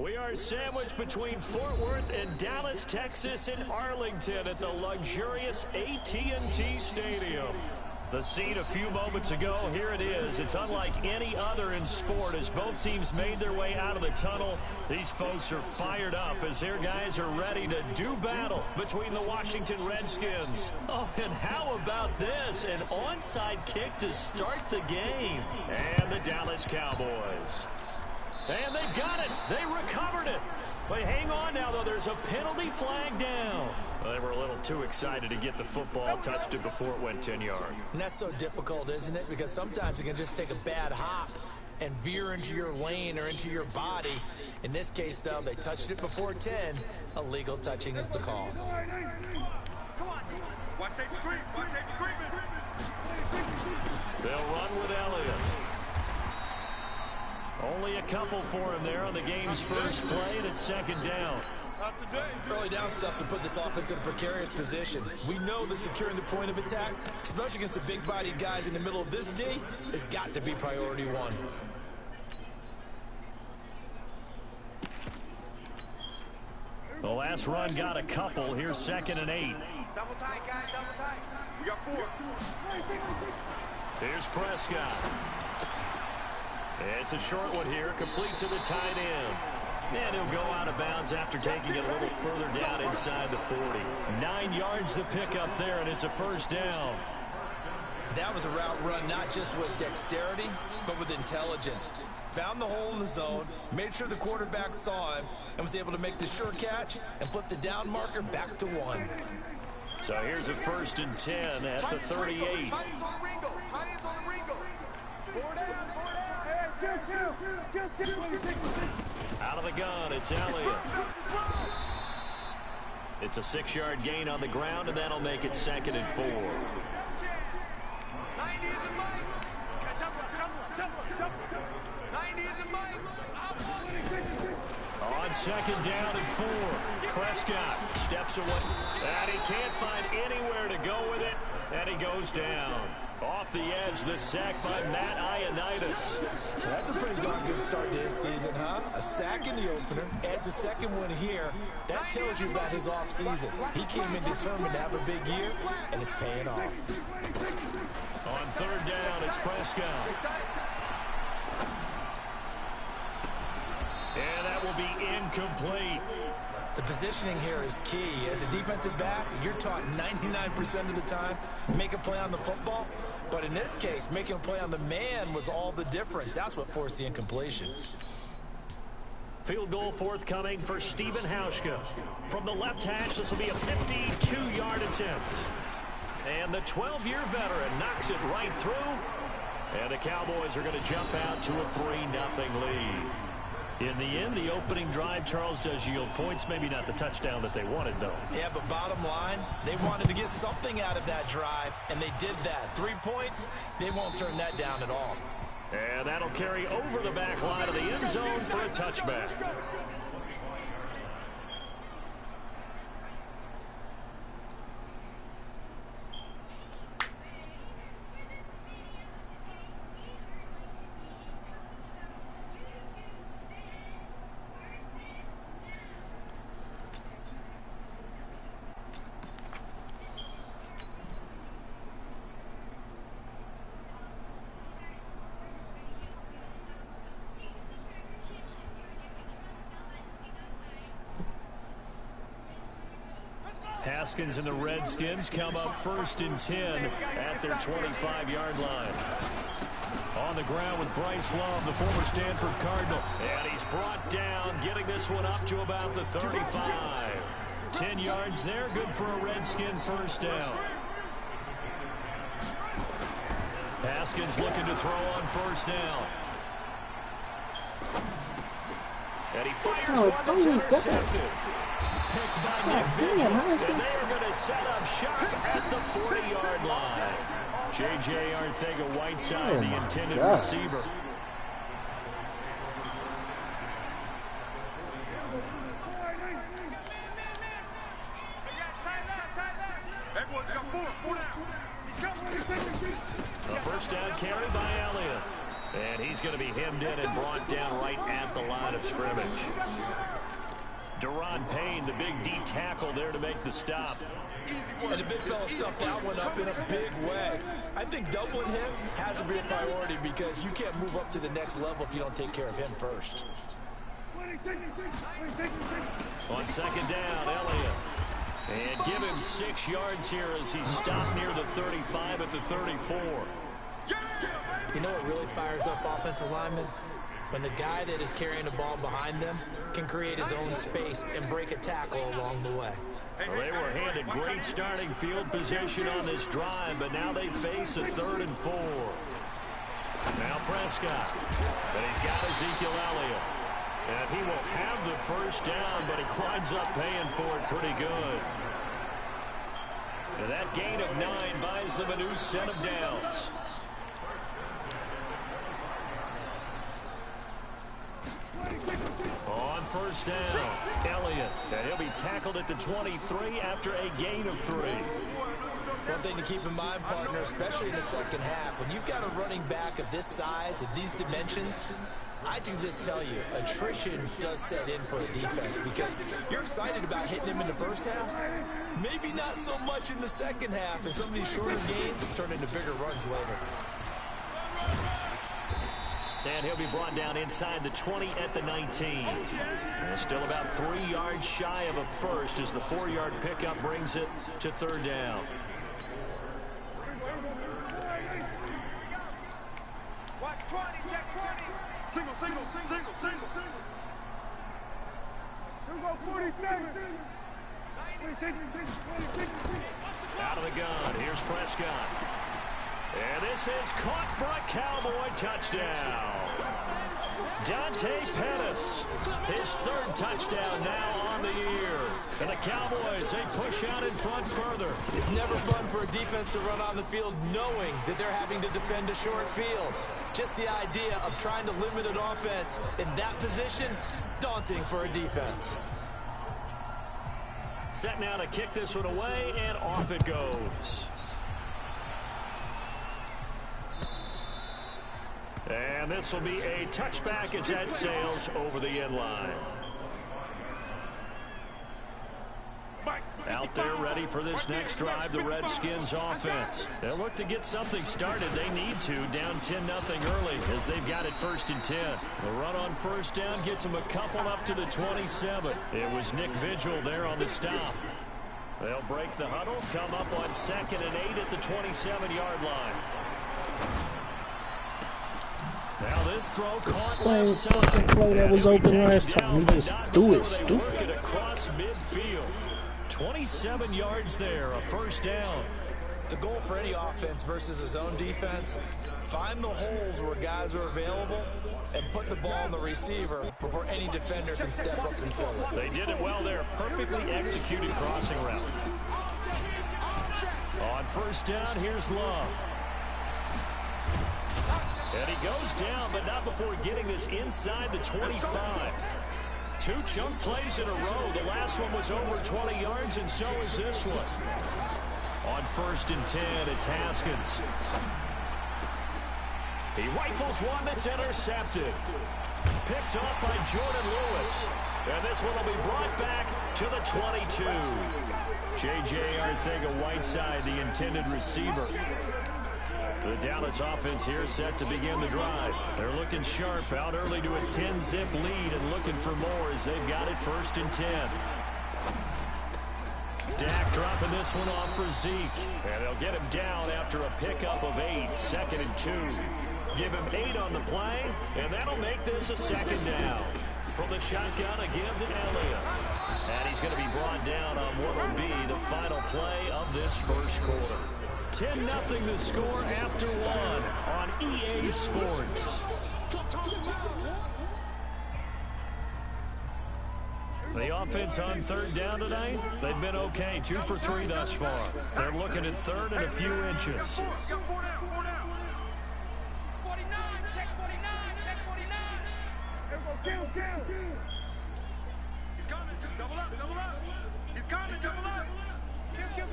We are sandwiched between Fort Worth and Dallas, Texas, in Arlington at the luxurious AT&T Stadium. The scene a few moments ago, here it is. It's unlike any other in sport as both teams made their way out of the tunnel. These folks are fired up as their guys are ready to do battle between the Washington Redskins. Oh, and how about this? An onside kick to start the game. And the Dallas Cowboys. And they've got it. They recovered it. But hang on now, though. There's a penalty flag down. Well, they were a little too excited to get the football, touched it before it went 10 yards. And that's so difficult, isn't it? Because sometimes you can just take a bad hop and veer into your lane or into your body. In this case, though, they touched it before 10. Illegal touching is the call. They'll run with Elliott. Only a couple for him there on the game's first play, and it's second down. Early down stuff to put this offense in a precarious position. We know that securing the point of attack, especially against the big-bodied guys in the middle of this D, has got to be priority one. The last run got a couple. Here's 2nd and 8. Double tight, guys, double tight. We got 4. Here's Prescott. It's a short one here, complete to the tight end. And he'll go out of bounds after taking it a little further down inside the 40. 9 yards to pick up there, and it's a first down. That was a route run not just with dexterity, but with intelligence. Found the hole in the zone, made sure the quarterback saw him, and was able to make the sure catch and flip the down marker back to 1. So here's a 1st and 10 at the 38. Tight ends on the Ringo. Tight ends on the Ringo. 4 down, 4 down. Out of the gun, it's Elliott. It's a 6-yard gain on the ground, and that'll make it 2nd and 4. 90 is the mic. 90 is the mic. On 2nd down and 4. Prescott steps away. And he can't find anywhere to go with it, and he goes down. Off the edge, the sack by Matt Ioannidis. That's a pretty darn good start to this season, huh? A sack in the opener, adds a second one here. That tells you about his offseason. He came in determined to have a big year, and it's paying off. On 3rd down, it's Prescott. And that will be incomplete. The positioning here is key. As a defensive back, you're taught 99% of the time, make a play on the football. But in this case, making a play on the man was all the difference. That's what forced the incompletion. Field goal forthcoming for Stephen Hauschka. From the left hash, this will be a 52-yard attempt. And the 12-year veteran knocks it right through. And the Cowboys are going to jump out to a 3-0 lead. In the end, the opening drive, Charles, does yield points. Maybe not the touchdown that they wanted, though. Yeah, but bottom line, they wanted to get something out of that drive, and they did that. 3 points, they won't turn that down at all. And that'll carry over the back line of the end zone for a touchback. Haskins and the Redskins come up 1st and 10 at their 25-yard line. On the ground with Bryce Love, the former Stanford Cardinal. And he's brought down, getting this one up to about the 35. 10 yards there, good for a Redskin first down. Haskins looking to throw on 1st down. And he fires one that's intercepted. Picked by Nick Vigil, and they are going to set up shop at the 40-yard line. J.J. Arcega-Whiteside, the intended receiver. A 1st down carry by Elliott. And he's going to be hemmed in and brought down right at the line of scrimmage. Deron Payne, the big D tackle there to make the stop. And the big fella stuffed that one up in a big way. I think doubling him has to be a priority because you can't move up to the next level if you don't take care of him first. On second down, Elliott. And give him 6 yards here as he stopped near the 35 at the 34. You know what really fires up offensive linemen? When the guy that is carrying the ball behind them can create his own space and break a tackle along the way. Well, they were handed great starting field position on this drive, but now they face a 3rd and 4. Now Prescott. But he's got Ezekiel Elliott. And he will have the first down, but he winds up paying for it pretty good. And that gain of 9 buys them a new set of downs. On first down, Elliott. And he'll be tackled at the 23 after a gain of 3. One thing to keep in mind, partner, especially in the second half, when you've got a running back of this size, of these dimensions, I can just tell you, attrition does set in for a defense because you're excited about hitting him in the first half. Maybe not so much in the second half, and some of these shorter gains turn into bigger runs later. And he'll be brought down inside the 20 at the 19. And still about 3 yards shy of a first as the 4-yard pickup brings it to 3rd down. Watch 20, check 20. Single. Here go 47. Out of the gun. Here's Prescott. And this is caught for a Cowboy touchdown. Dante Pettis, his 3rd touchdown now on the year. And the Cowboys, they push out in front further. It's never fun for a defense to run on the field knowing that they're having to defend a short field. Just the idea of trying to limit an offense in that position, daunting for a defense. Set now to kick this one away, and off it goes. And this will be a touchback as that sails over the end line. Out there ready for this next drive, the Redskins offense. They'll look to get something started. They need to, down 10-0 early as they've got it 1st and 10. The run on first down gets them a couple up to the 27. It was Nick Vigil there on the stop. They'll break the huddle, come up on 2nd and 8 at the 27-yard line. Now this throw caught left side. Play that was open last time. He just threw it stupid. Across midfield. 27 yards there, a first down. The goal for any offense versus his own defense, find the holes where guys are available and put the ball on the receiver before any defender can step up and fill it. They did it well there. Perfectly executed crossing route. On first down, here's Love. And he goes down, but not before getting this inside the 25. 2 chunk plays in a row. The last one was over 20 yards, and so is this one. On 1st and 10, it's Haskins. He rifles one that's intercepted. Picked off by Jordan Lewis. And this one will be brought back to the 22. J.J. Arcega-Whiteside, the intended receiver. The Dallas offense here set to begin the drive. They're looking sharp, out early to a 10-zip lead and looking for more as they've got it 1st and 10. Dak dropping this one off for Zeke. And they'll get him down after a pickup of 8, 2nd and 2. Give him 8 on the play, and that'll make this a 2nd down. From the shotgun, a give to Elliott. And he's going to be brought down on what will be the final play of this first quarter. 10-0 the score after 1 on EA Sports. The offense on 3rd down tonight, they've been okay, 2 for 3 thus far. They're looking at 3rd and a few inches. 49, check 49, check 49. He's coming, double up. He's coming, double up. Kill.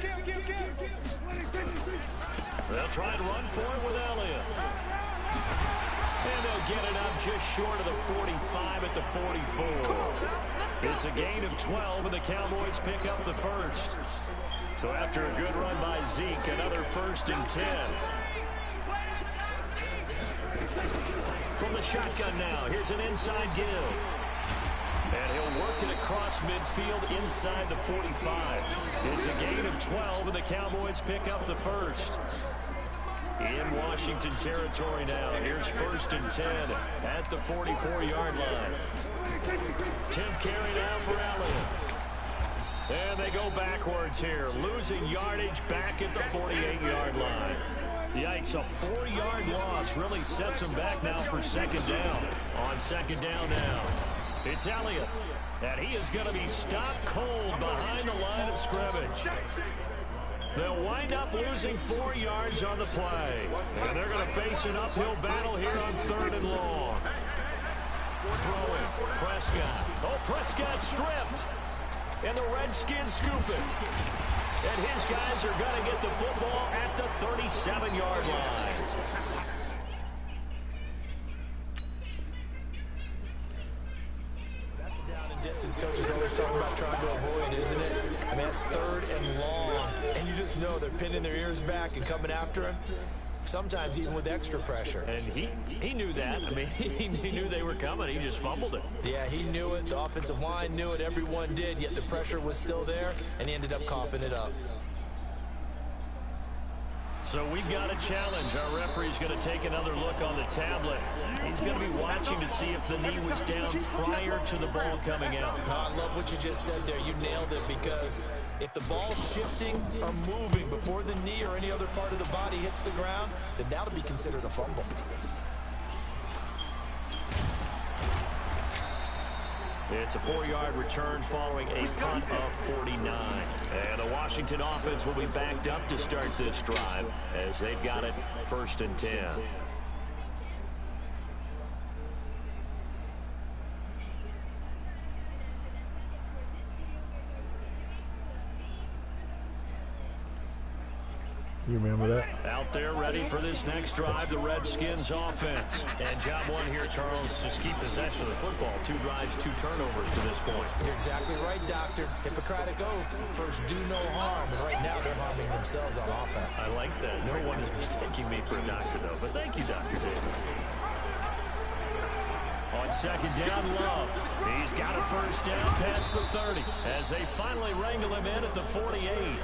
They'll try and run for it with Elliott. And they'll get it up just short of the 45 at the 44. It's a gain of 12, and the Cowboys pick up the first. So after a good run by Zeke, another 1st and 10. From the shotgun now, here's an inside give. And he'll work it across midfield inside the 45. It's a gain of 12, and the Cowboys pick up the first. In Washington territory now. Here's 1st and 10 at the 44-yard line. 10th carry now for Elliott. And they go backwards here, losing yardage back at the 48-yard line. Yikes, a 4-yard loss really sets them back now for 2nd down. On 2nd down now, it's Elliott. And he is going to be stopped cold behind the line of scrimmage. They'll wind up losing 4 yards on the play. And they're going to face an uphill battle here on 3rd and long. Throwing, Prescott. Oh, Prescott stripped. And the Redskins scoop it. And his guys are going to get the football at the 37-yard line. That's a down and distance coaches always talk about trying to avoid, isn't it? I mean, that's 3rd and long. And you just know they're pinning their ears back and coming after him. Sometimes even with extra pressure. And he knew that. I mean, he knew they were coming. He just fumbled it. Yeah, he knew it. The offensive line knew it. Everyone did, yet the pressure was still there, and he ended up coughing it up. So we've got a challenge. Our referee's going to take another look on the tablet. He's going to be watching to see if the knee was down prior to the ball coming out. I love what you just said there. You nailed it, because if the ball's shifting or moving before the knee or any other part of the body hits the ground, then that'll be considered a fumble. It's a 4-yard return following a punt of 49. And the Washington offense will be backed up to start this drive as they've got it 1st and 10. You remember that? Out there ready for this next drive, the Redskins offense. And job 1 here, Charles, just keep possession of the football. 2 drives, 2 turnovers to this point. You're exactly right, Doctor. Hippocratic oath. First, do no harm. And right now, they're harming themselves on offense. I like that. No one is mistaking me for a doctor, though. But thank you, Dr. Davis. On 2nd down, Love. He's got a 1st down past the 30 as they finally wrangle him in at the 48.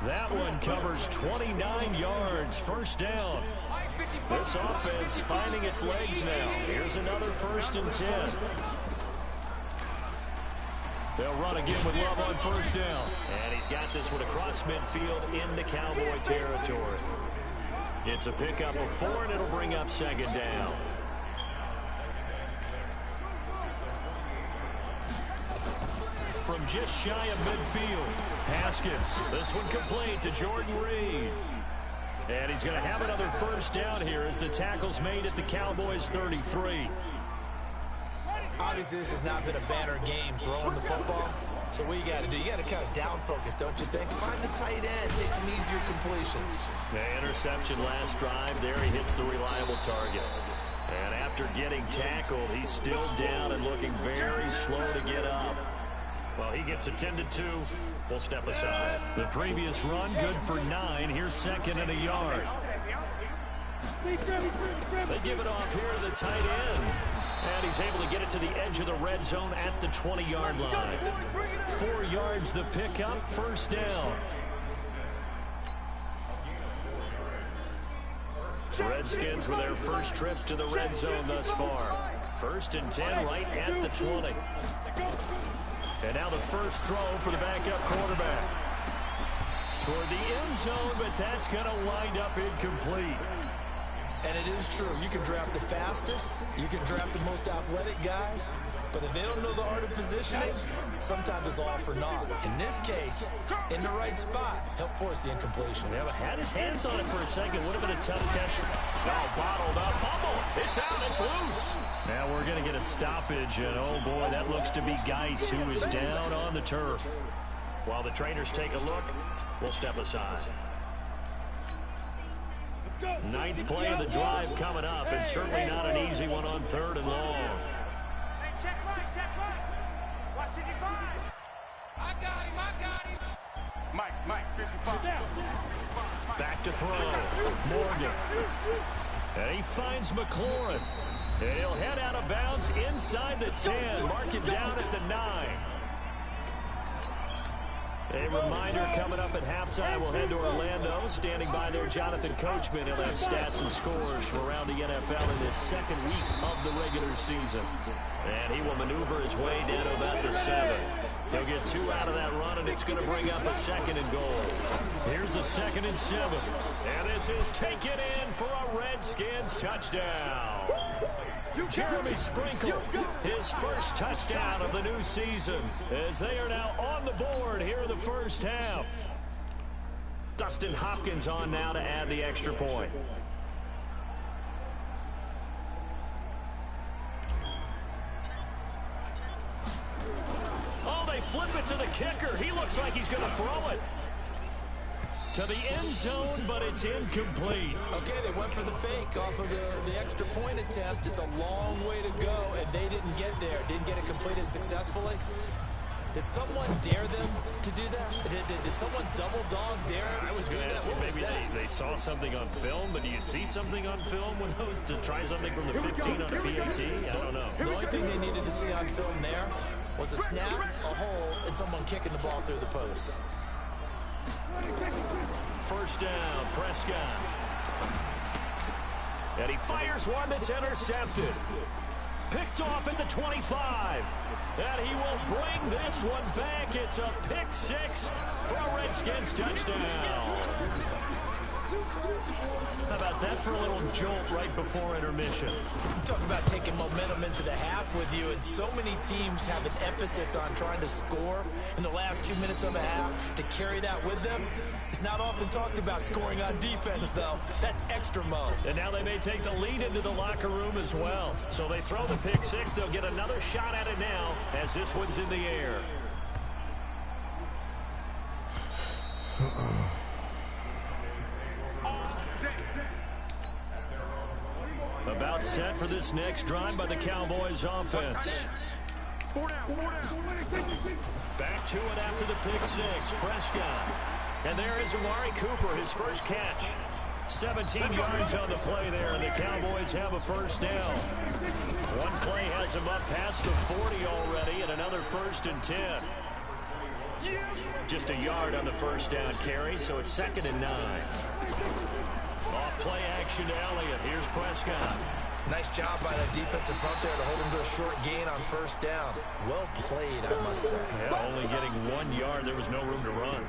That one covers 29 yards. 1st down. This offense finding its legs now. Here's another 1st and 10. They'll run again with Love on 1st down. And he's got this one across midfield into Cowboy territory. It's a pickup of 4, and it'll bring up 2nd down. From just shy of midfield, Haskins. This one complete to Jordan Reed. And he's going to have another 1st down here as the tackle's made at the Cowboys 33. Obviously, this has not been a banner game throwing the football. So what you got to do, you got to kind of down focus, don't you think? Find the tight end, take some easier completions. The interception last drive, there he hits the reliable target. And after getting tackled, he's still down and looking very slow to get up. Well, he gets attended to. We'll step aside. The previous run, good for 9. Here's 2nd and a yard. They give it off here to the tight end. And he's able to get it to the edge of the red zone at the 20-yard line. 4 yards the pickup, 1st down. Redskins with their first trip to the red zone thus far. 1st and 10 right at the 20. And now the first throw for the backup quarterback. Toward the end zone, but that's going to wind up incomplete. And it is true. You can draft the fastest. You can draft the most athletic guys. But if they don't know the art of positioning, sometimes it's all for naught. In this case, in the right spot, helped force the incompletion. Yeah, but had his hands on it for a second. Would have been a tough catch. Oh, bottled up. Fumble. It's out. It's loose. Now we're going to get a stoppage. And, oh, boy, that looks to be Geis, who is down on the turf. While the trainers take a look, we'll step aside. Ninth play of the drive coming up, and certainly not an easy one on 3rd and long. Hey, check right. Watch 55. I got him. Mike, 55. Back to throw. Morgan. And he finds McLaurin. And he'll head out of bounds inside the 10. Mark it down at the 9. A reminder coming up at halftime, we'll head to Orlando. Standing by there, Jonathan Coachman. He'll have stats and scores from around the NFL in his second week of the regular season. And he will maneuver his way down to about the 7. He'll get 2 out of that run, and it's going to bring up a 2nd and goal. Here's a 2nd and 7. And this is taken in for a Redskins touchdown. Jeremy Sprinkle, his first touchdown of the new season, as they are now on the board here in the first half. Dustin Hopkins on now to add the extra point. Oh, they flip it to the kicker. He looks like he's going to throw it to the end zone, but it's incomplete. Okay, they went for the fake off of the extra point attempt. It's a long way to go, and they didn't get there. Didn't get it completed successfully. Did someone dare them to do that? Did someone double dog dare them? I was going to ask, well, maybe they saw something on film, but do you see something on film when those to try something from the 15 on a PAT? I don't know. The only thing they needed to see on film there was a snap, a hole, and someone kicking the ball through the post. First down, Prescott. And he fires one that's intercepted. Picked off at the 25. And he will bring this one back. It's a pick 6 for a Redskins touchdown. How about that for a little jolt right before intermission? Talk about taking momentum into the half with you, and so many teams have an emphasis on trying to score in the last 2 minutes of a half. To carry that with them, it's not often talked about scoring on defense, though. That's extra mode. And now they may take the lead into the locker room as well. So they throw the pick 6. They'll get another shot at it now as this one's in the air. About set for this next drive by the Cowboys offense. Back to it after the pick 6. Prescott. And there is Amari Cooper, his first catch. 17 yards on the play there, and the Cowboys have a first down. One play has him up past the 40 already, and another 1st and 10. Just a yard on the first down carry, so it's 2nd and 9. Off play action to Elliott. Here's Prescott. Nice job by the defensive front there to hold him to a short gain on first down. Well played, I must say. Yeah, only getting 1 yard. There was no room to run.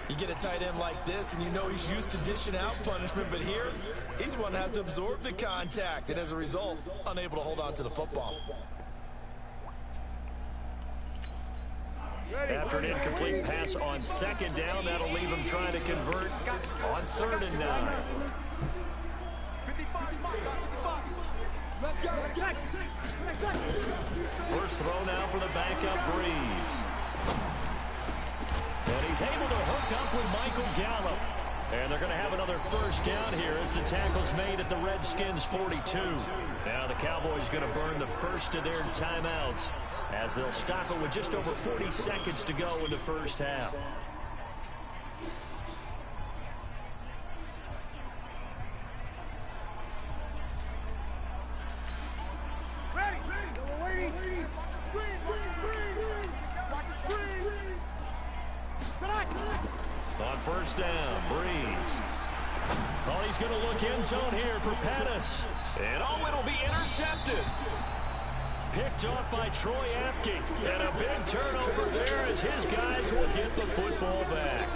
You get a tight end like this, and you know he's used to dishing out punishment, but here, he's the one that has to absorb the contact, and as a result, unable to hold on to the football. After an incomplete pass on 2nd down, that'll leave him trying to convert on 3rd and 9. 55. Let's go. First throw now for the backup Breeze. And he's able to hook up with Michael Gallup. And they're going to have another first down here as the tackle's made at the Redskins 42. Now the Cowboys going to burn the first of their timeouts as they'll stop it with just over 40 seconds to go in the first half. On first down, Breeze. Oh, he's going to look end zone here for Pettis. And oh, it'll be intercepted. Picked off by Troy Apke. And a big turnover there as his guys will get the football back.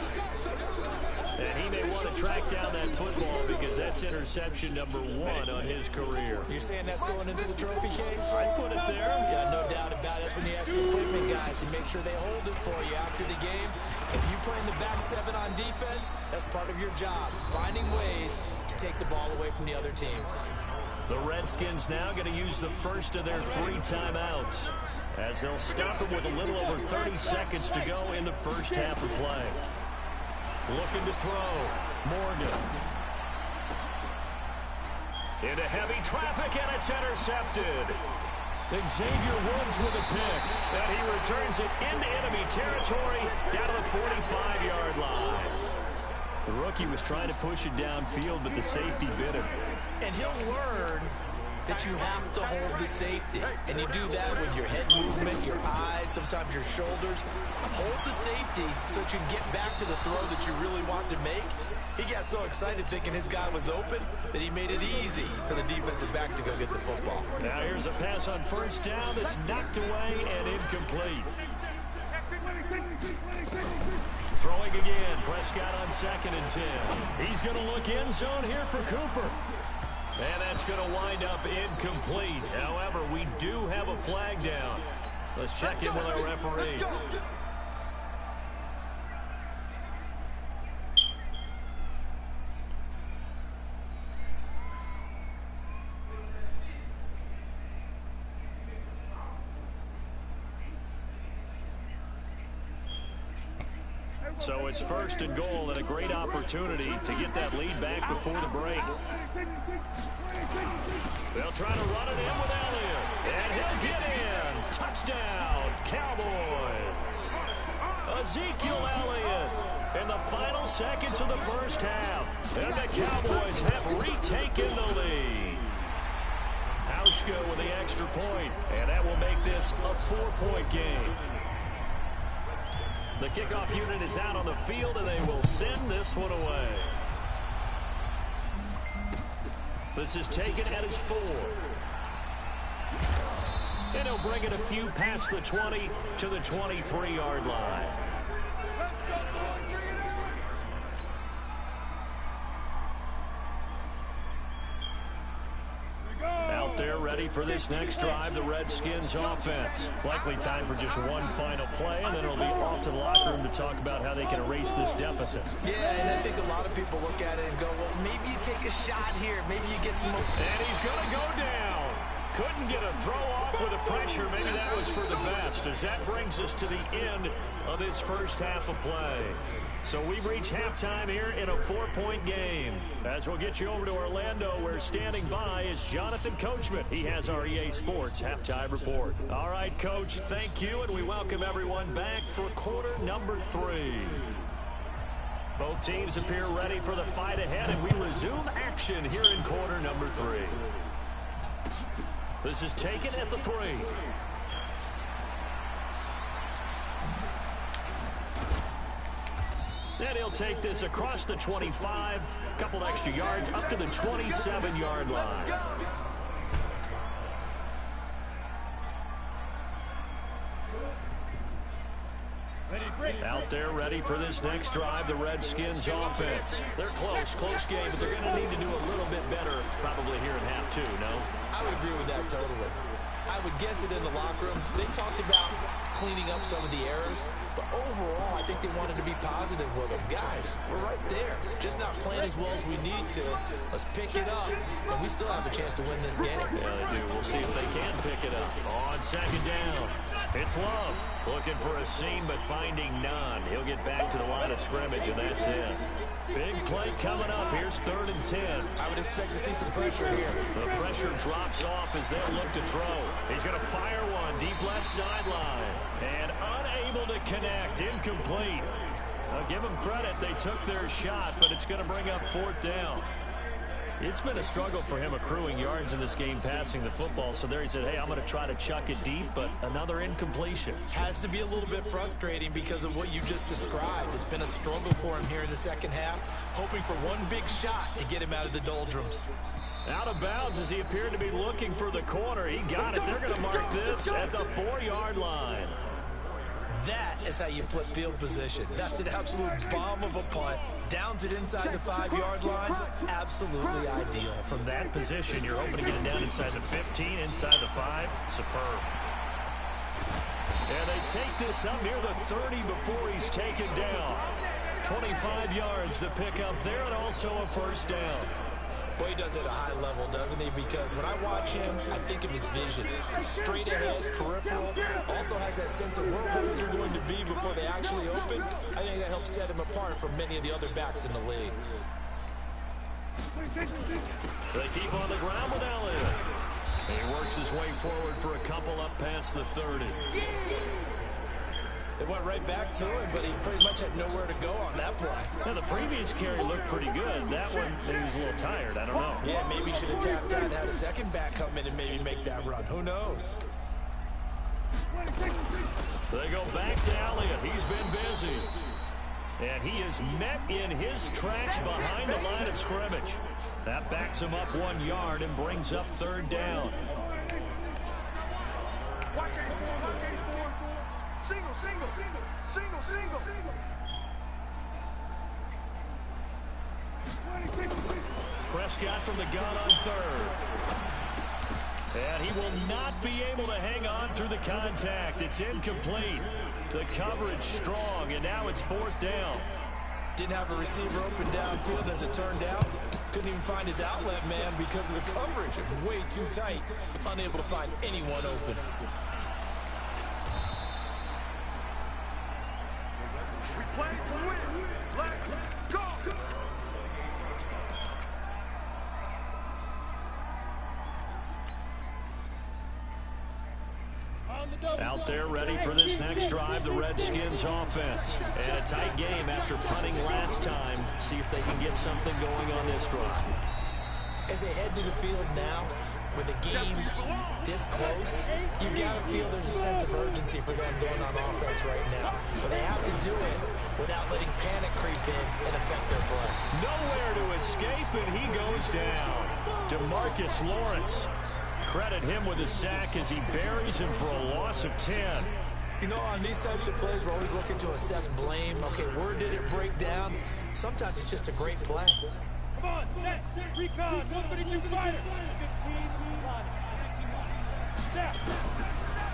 And he may want to track down that football because that's interception number 1 on his career. You're saying that's going into the trophy case? I'd put it there. Yeah, no doubt about it. That's when you ask the equipment guys to make sure they hold it for you after the game. If you play in the back 7 on defense, that's part of your job, finding ways to take the ball away from the other team. The Redskins now going to use the first of their 3 timeouts as they'll stop it with a little over 30 seconds to go in the first half of play. Looking to throw. Morgan. Into heavy traffic, and it's intercepted. Xavier Woods with a pick, and he returns it into enemy territory down to the 45-yard line. The rookie was trying to push it downfield, but the safety bit him. And he'll learn that you have to hold the safety. And you do that with your head movement, your eyes, sometimes your shoulders. Hold the safety so that you can get back to the throw that you really want to make. He got so excited thinking his guy was open that he made it easy for the defensive back to go get the football. Now here's a pass on first down that's knocked away and incomplete. Throwing again, Prescott on 2nd and 10. He's going to look end zone here for Cooper. And that's going to wind up incomplete. However, we do have a flag down. Let's check in with our referee. So it's 1st and goal and a great opportunity to get that lead back before the break. They'll try to run it in with Elliott. And he'll get in. Touchdown, Cowboys. Ezekiel Elliott in the final seconds of the first half. And the Cowboys have retaken the lead. Hauschka with the extra point. And that will make this a 4-point game. The kickoff unit is out on the field, and they will send this one away. This is taken at his 4. And he'll bring it a few past the 20 to the 23-yard line. Out there ready for this next drive, the Redskins offense. Likely time for just one final play, and then it'll be off to the locker room to talk about how they can erase this deficit. Yeah, and I think a lot of people look at it and go, well, maybe you take a shot here. Maybe you get some more. And he's going to go down. Couldn't get a throw off with the pressure. Maybe that was for the best, as that brings us to the end of this first half of play. So we've reached halftime here in a 4-point game. As we'll get you over to Orlando, where standing by is Jonathan Coachman. He has our EA Sports halftime report. All right, Coach, thank you, and we welcome everyone back for quarter number 3. Both teams appear ready for the fight ahead, and we resume action here in quarter number 3. This is taken at the 3. And he'll take this across the 25, a couple extra yards, up to the 27-yard line. Out there ready for this next drive, the Redskins offense. They're close game, but they're going to need to do a little bit better probably here in half 2, no? I would agree with that totally. I would guess it in the locker room. They talked about cleaning up some of the errors, but overall, I think they wanted to be positive with them. Guys, we're right there. Just not playing as well as we need to. Let's pick it up, and we still have a chance to win this game. Yeah, they do. We'll see if they can pick it up. On 2nd down, it's Love. Looking for a seam, but finding none. He'll get back to the line of scrimmage, and that's it. Big play coming up. Here's 3rd and 10. I would expect to see some pressure here. The pressure drops off as they'll look to throw. He's going to fire one deep left sideline. And unable to connect. Incomplete. I'll give them credit. They took their shot, but it's going to bring up 4th down. It's been a struggle for him accruing yards in this game passing the football. So there he said, hey, I'm going to try to chuck it deep, but another incompletion. Has to be a little bit frustrating because of what you just described. It's been a struggle for him here in the second half, hoping for one big shot to get him out of the doldrums. Out of bounds as he appeared to be looking for the corner. He got it. They're going to mark this at the 4-yard line. That is how you flip field position. That's an absolute bomb of a punt. Downs it inside the 5-yard line. Absolutely ideal. From that position, you're hoping to get it down inside the 15, inside the 5. Superb. And they take this up near the 30 before he's taken down. 25 yards to pick up there, and also a 1st down. Boy, he does it at a high level, doesn't he? Because when I watch him, I think of his vision. Straight ahead, peripheral. Also has that sense of where holes are going to be before they actually open. I think that helps set him apart from many of the other backs in the league. They keep on the ground with Elliott. He works his way forward for a couple up past the 30. They went right back to him, but he pretty much had nowhere to go on that play. Now, the previous carry looked pretty good. That one, he was a little tired. I don't know. Yeah, maybe he should have tapped out and had a second back come in and maybe make that run. Who knows? They go back to Elliott. He's been busy. And he is met in his tracks behind the line of scrimmage. That backs him up 1 yard and brings up third down. Watch 84. Single. Prescott from the gun on third. And he will not be able to hang on through the contact. It's incomplete. The coverage strong, and now it's fourth down. Didn't have a receiver open downfield as it turned out. Couldn't even find his outlet man because of the coverage. It was way too tight. Unable to find anyone open. We play to win. Let's go. Out there ready for this next drive, the Redskins offense. And a tight game after punting last time. See if they can get something going on this drive. As they head to the field now, with the game this close, you got to feel there's a sense of urgency for them going on offense right now. But they have to do it without letting panic creep in and affect their play. Nowhere to escape, and he goes down. DeMarcus Lawrence. Credit him with a sack as he buries him for a loss of 10. You know, on these types of plays, we're always looking to assess blame. Okay, where did it break down? Sometimes it's just a great play. Come on, set, recon, 132 fighter. 15 line. Step.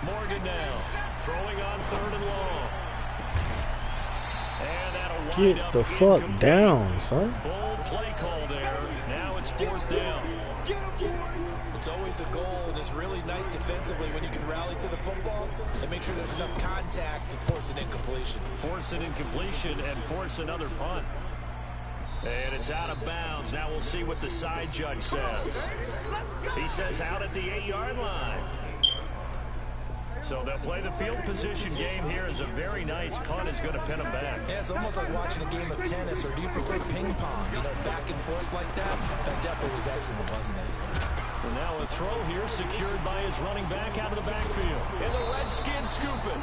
Morgan now, throwing on third and long. And that'll wind Get up the fuck incomplete. down, son. Bold play call there. Now it's fourth down. It's always a goal, and it's really nice defensively when you can rally to the football and make sure there's enough contact to force an incompletion. Force an incompletion and force another punt. And it's out of bounds. Now we'll see what the side judge says. He says out at the 8-yard line. So they'll play the field position game here as a very nice punt is going to pin them back. Yeah, it's almost like watching a game of tennis, or do you prefer ping pong? You know, back and forth like that? That definitely was excellent, wasn't it? And now a throw here secured by his running back out of the backfield. And the Redskins scoop it.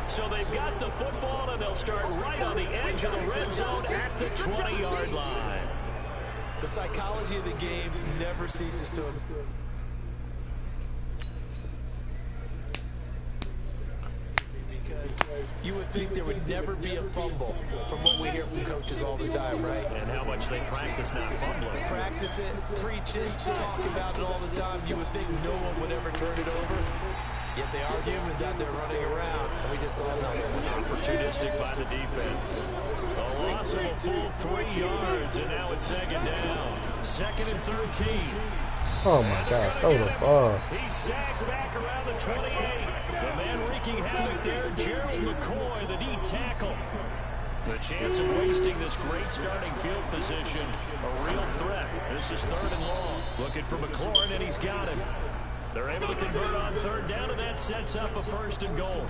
So they've got the football, and they'll start right on the edge of the red zone at the 20-yard line. The psychology of the game never ceases to improve. Because you would think there would never be a fumble from what we hear from coaches all the time, right? And how much they practice not fumbling. Practice it, preach it, talk about it all the time. You would think no one would ever turn it over. Yet they are humans out there running around, and we just saw another one. Opportunistic by the defense. A loss of a full 3 yards, and now it's second down. 2nd and 13. Oh my God, throw the ball. He's sagged back around the 28. The man wreaking havoc there, Gerald McCoy, the D tackle. The chance of wasting this great starting field position, a real threat. This is 3rd and long. Looking for McLaurin, and he's got him. They're able to convert on 3rd down, and that sets up a 1st and goal.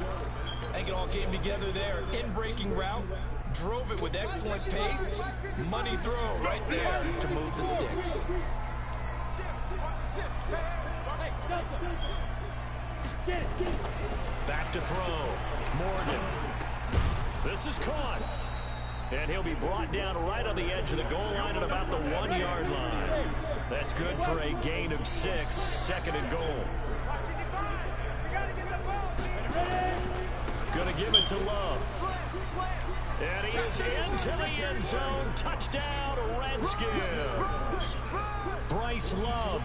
I think it all came together there. In-breaking route, drove it with excellent pace. Money throw right there to move the sticks. Back to throw. Morgan. This is caught. And he'll be brought down right on the edge of the goal line at about the 1-yard line. That's good for a gain of 6. 2nd and goal. Going to give it to Love. And he is into the end zone. Touchdown, Redskins. Bryce Love,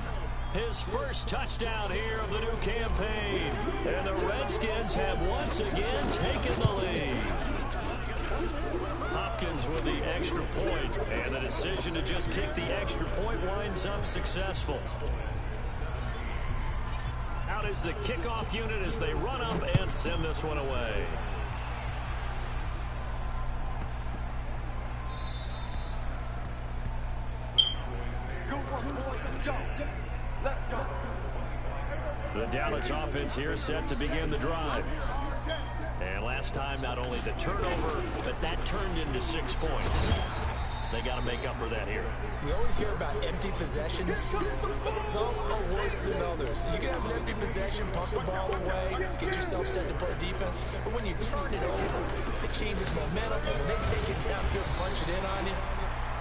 his first touchdown here of the new campaign. And the Redskins have once again taken the lead. Hopkins with the extra point, and the decision to just kick the extra point winds up successful. Out is the kickoff unit as they run up and send this one away. go. Let's go. The Dallas offense here set to begin the drive. And last time, not only the turnover, but that turned into 6 points. They got to make up for that here. We always hear about empty possessions, but some are worse than others. You can have an empty possession, pump the ball away, get yourself set to play defense, but when you turn it over, it changes momentum, and when they take it down here and punch it in on you,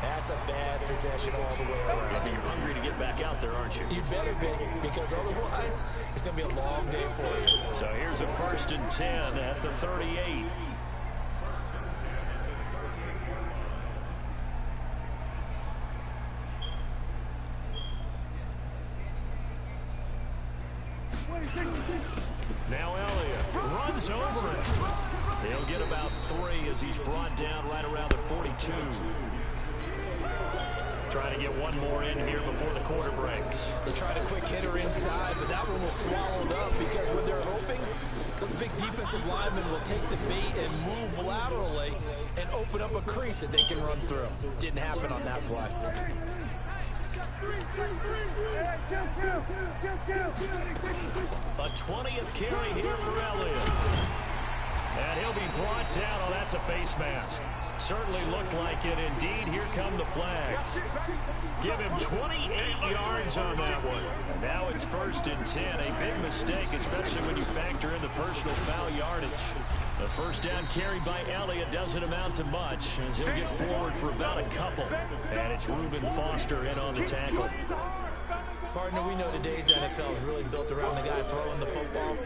that's a bad possession all the way around. You're hungry to get back out there, aren't you? You better be, because otherwise, it's going to be a long day for you. So here's a 1st and 10 at the 38. Now Elliott runs over it. He'll get about 3 as he's brought down right around the 42. Trying to get one more in here before the quarter breaks. They tried a quick hitter inside, but that one was swallowed up because when they're hoping, those big defensive linemen will take the bait and move laterally and open up a crease that they can run through. Didn't happen on that play. A 20th carry here for Elliott. And he'll be brought down. Oh, that's a face mask. Certainly looked like it. Indeed, here come the flags. Give him 28 yards on that one. And now it's 1st and 10. A big mistake, especially when you factor in the personal foul yardage. The 1st down carry by Elliott doesn't amount to much, as he'll get forward for about a couple. And it's Reuben Foster in on the tackle. Partner, we know today's NFL is really built around the guy throwing the football.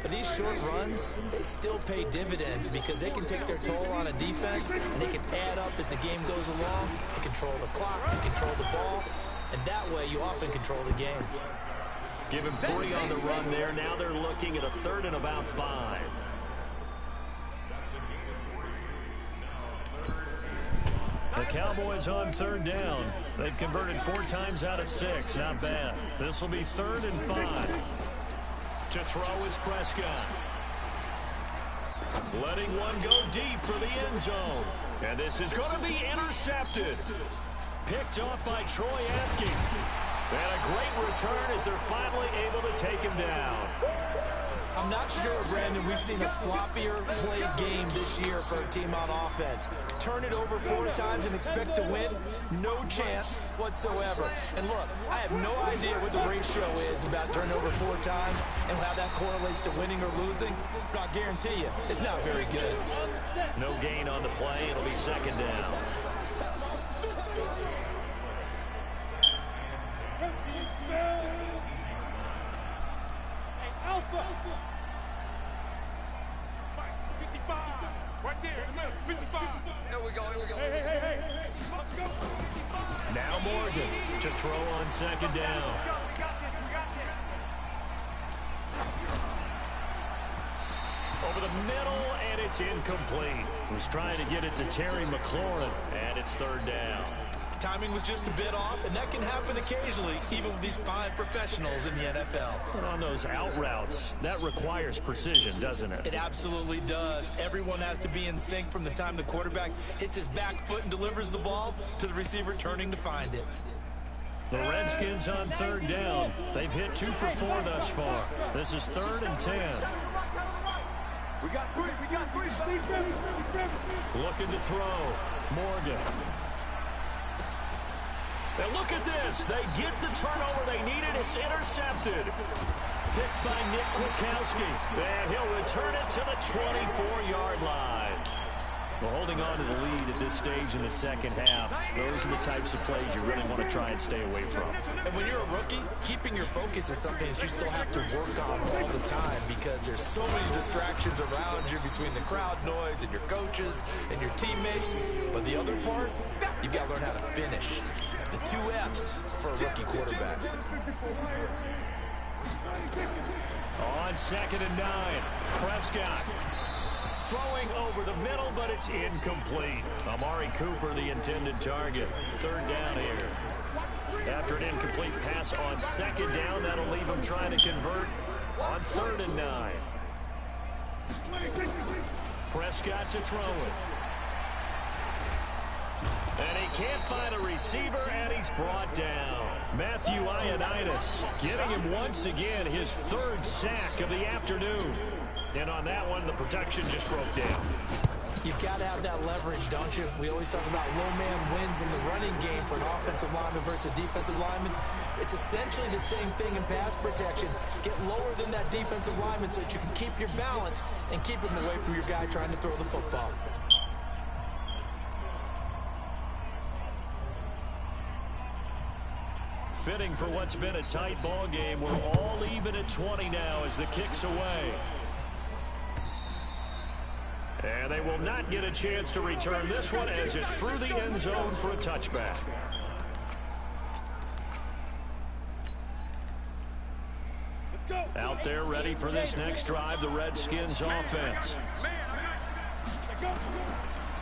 But these short runs, they still pay dividends because they can take their toll on a defense, and they can add up as the game goes along. They control the clock, they control the ball, and that way you often control the game. Give him 3 on the run there. Now they're looking at a 3rd and about 5. The Cowboys on 3rd down. They've converted 4 times out of 6. Not bad. This will be 3rd and 5. To throw is Prescott. Letting one go deep for the end zone. And this is going to be intercepted. Picked off by Troy Apke. And a great return as they're finally able to take him down. I'm not sure, Brandon, we've seen a sloppier played game this year for a team on offense. Turn it over 4 times and expect to win? No chance whatsoever. And look, I have no idea what the ratio is about turnover 4 times and how that correlates to winning or losing, but I'll guarantee you, it's not very good. No gain on the play. It'll be 2nd down. Alpha. 55. Right there in the middle. 55. Here we go. Hey. Let's go. Now Morgan to throw on 2nd down. Over the middle, and it's incomplete. Was trying to get it to Terry McLaurin, and it's 3rd down. Timing was just a bit off, and that can happen occasionally, even with these fine professionals in the NFL. But on those out routes, that requires precision, doesn't it? It absolutely does. Everyone has to be in sync from the time the quarterback hits his back foot and delivers the ball to the receiver turning to find it. The Redskins on 3rd down. They've hit 2 for 4 thus far. This is 3rd and 10. We got 3. Looking to throw. Morgan. And look at this. They get the turnover they needed. It's intercepted. Picked by Nick Kwiatkowski. And he'll return it to the 24-yard line. Well, holding on to the lead at this stage in the 2nd half, those are the types of plays you really want to try and stay away from. And when you're a rookie, keeping your focus is something that you still have to work on all the time because there's so many distractions around you between the crowd noise and your coaches and your teammates. But the other part, you've got to learn how to finish. The 2 F's for a rookie quarterback. On 2nd and 9, Prescott. Throwing over the middle, but it's incomplete. Amari Cooper, the intended target. 3rd down here. After an incomplete pass on 2nd down, that'll leave him trying to convert on 3rd and 9. Prescott to throw it. And he can't find a receiver, and he's brought down. Matthew Ioannidis getting him once again his third sack of the afternoon. And on that one, the protection just broke down. You've got to have that leverage, don't you? We always talk about low man wins in the running game for an offensive lineman versus a defensive lineman. It's essentially the same thing in pass protection. Get lower than that defensive lineman so that you can keep your balance and keep him away from your guy trying to throw the football. Fitting for what's been a tight ball game. We're all even at 20 now as the kick's away. And they will not get a chance to return this one as it's through the end zone for a touchback. Out there ready for this next drive, the Redskins offense.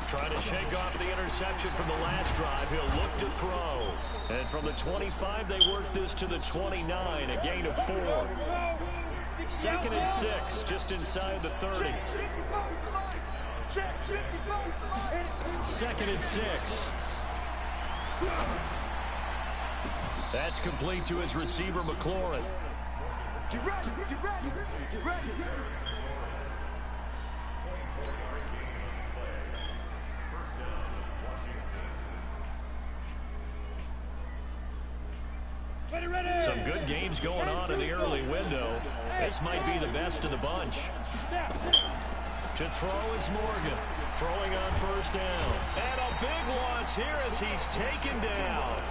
Trying to shake off the interception from the last drive. He'll look to throw. And from the 25, they work this to the 29, a gain of 4. 2nd and 6, just inside the 30. 2nd and 6. That's complete to his receiver, McLaurin. Get ready, get ready, get ready. Some good games going on in the early window. This might be the best of the bunch. To throw is Morgan. Throwing on first down. And a big loss here as he's taken down.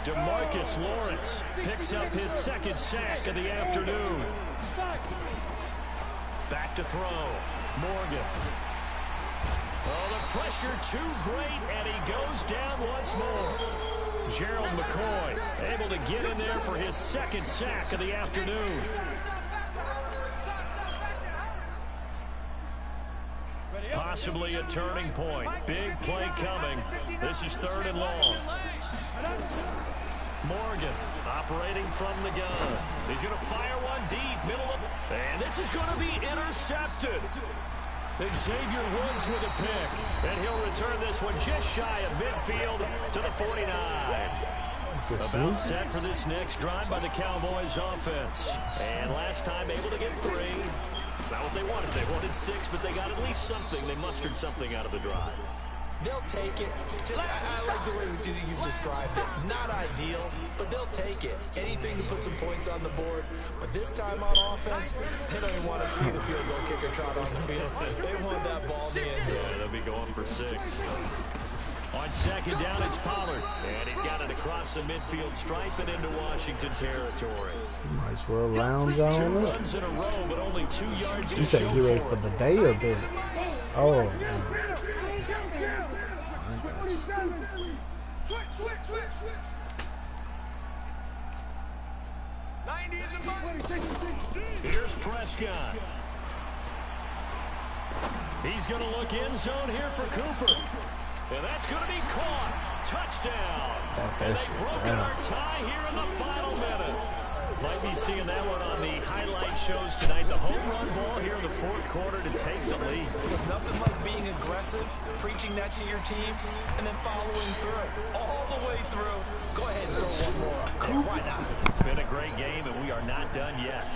DeMarcus Lawrence picks up his 2nd sack of the afternoon. Back to throw. Morgan. Oh, the pressure too great, and he goes down once more. Gerald McCoy able to get in there for his 2nd sack of the afternoon. Possibly a turning point. Big play coming. This is 3rd and long. Morgan operating from the gun. He's going to fire one deep, middle of it. And this is going to be intercepted. Xavier Woods with a pick. And he'll return this one just shy of midfield to the 49. About set for this next drive by the Cowboys offense. And last time able to get 3. It's not what they wanted. They wanted 6, but they got at least something. They mustered something out of the drive. They'll take it. I like the way you've described it. Not ideal, but they'll take it. Anything to put some points on the board. But this time on offense, they don't even want to see the field goal kicker trot on the field. They want that ball in the end zone. Yeah, they'll be going for 6. On 2nd down, it's Pollard. And he's got it across the midfield stripe and into Washington territory. Might as well lounge on 2 up. runs in a row, but only 2 yards to You show say you ready for for the it. day or this? Oh, man. Switch. 90 is the button. Here's Prescott. He's going to look end zone here for Cooper. And that's going to be caught. Touchdown. And they've broken our tie here in the final minute. Might be seeing that one on the highlight shows tonight. The home run ball here in the 4th quarter to take the lead. There's nothing like being aggressive, preaching that to your team, and then following through. All the way through. Go ahead and throw one more up there. Why not? Been a great game, and we are not done yet.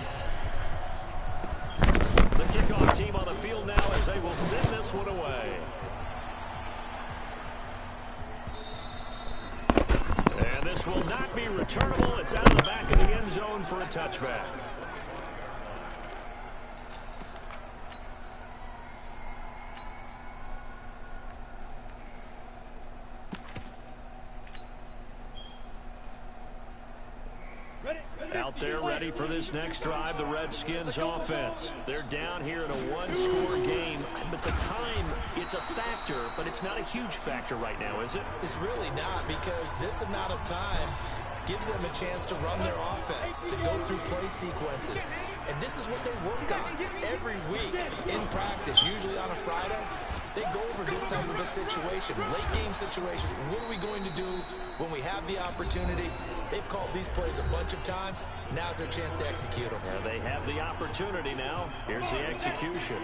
The kickoff team on the field now as they will send this one away. And this will not be returnable. It's out of the back of the end zone for a touchback. Out there ready for this next drive, the Redskins offense. They're down here in a 1-score game, but the time, it's a factor, but it's not a huge factor right now, is it? It's really not, because this amount of time gives them a chance to run their offense, to go through play sequences. And this is what they work on every week in practice, usually on a Friday. They go over this type of a situation, late game situation. What are we going to do When we have the opportunity, they've called these plays a bunch of times. Now's their chance to execute them. Yeah, they have the opportunity now. Here's the execution.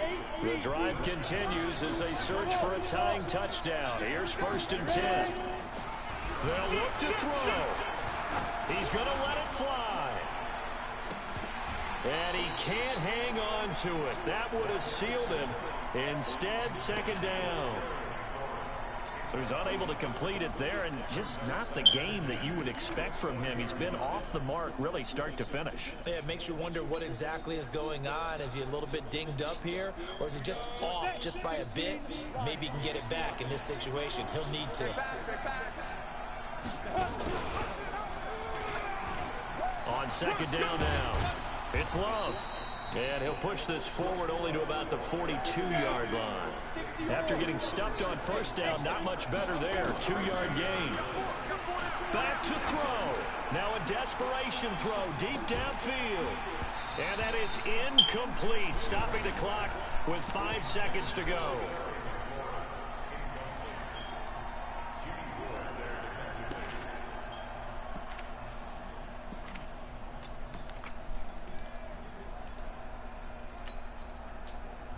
The drive continues as they search for a tying touchdown. Here's 1st and 10. They'll look to throw. He's going to let it fly. And he can't hang on to it. That would have sealed him. Instead, 2nd down. So he's unable to complete it there, and just not the game that you would expect from him. He's been off the mark, really, start to finish. Yeah, it makes you wonder what exactly is going on. Is he a little bit dinged up here, or is he just off just by a bit? Maybe he can get it back in this situation. He'll need to. On 2nd down now, it's Love. And he'll push this forward only to about the 42-yard line. After getting stuffed on 1st down, not much better there. 2-yard gain. Back to throw. Now a desperation throw deep downfield. And that is incomplete, stopping the clock with 5 seconds to go.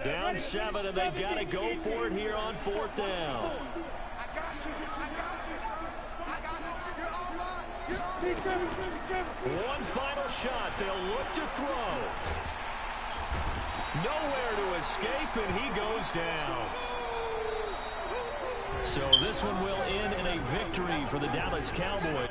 Down 7, and they've got to go for it here on 4th down. One final shot. They'll look to throw. Nowhere to escape, and he goes down. So this one will end in a victory for the Dallas Cowboys.